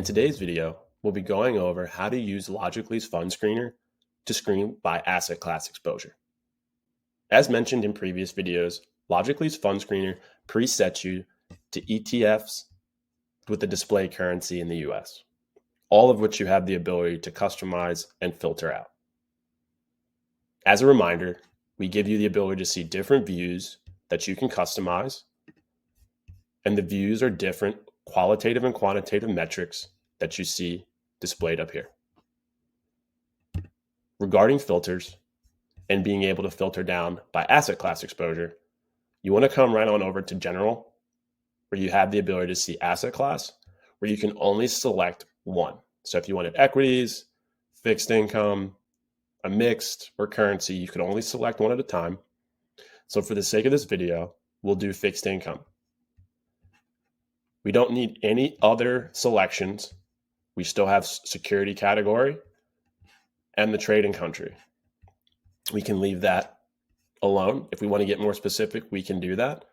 today's video, we'll be going over how to use Logically's fund screener to screen by asset class exposure. As mentioned in previous videos, Logically's fund screener presets you to ETFs with the display currency in the US, all of which you have the ability to customize and filter out. As a reminder, we give you the ability to see different views that you can customize, and the views are different qualitative and quantitative metrics that you see displayed up here. Regarding filters and being able to filter down by asset class exposure, you want to come right on over to General, where you have the ability to see asset class, where you can only select one. So if you wanted equities, fixed income, a mixed, or currency, you can only select one at a time. So for the sake of this video, we'll do fixed income. We don't need any other selections. We still have security category and the trading country. We can leave that alone. If we want to get more specific, we can do that.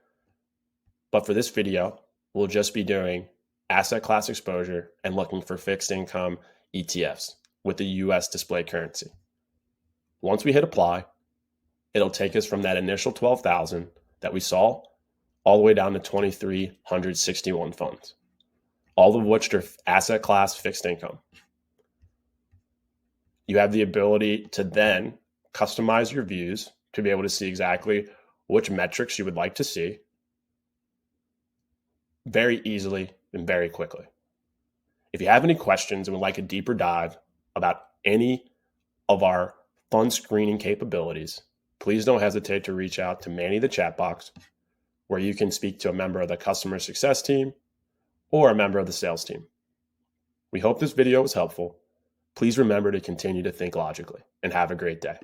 But for this video, we'll just be doing asset class exposure and looking for fixed income ETFs with the US display currency. Once we hit apply, it'll take us from that initial 12,000 that we saw all the way down to 2,361 funds, all of which are asset class fixed income. You have the ability to then customize your views to be able to see exactly which metrics you would like to see very easily and very quickly. If you have any questions and would like a deeper dive about any of our fund screening capabilities, please don't hesitate to reach out to Manny the chat box, where you can speak to a member of the customer success team or a member of the sales team. We hope this video was helpful. Please remember to continue to think logically and have a great day.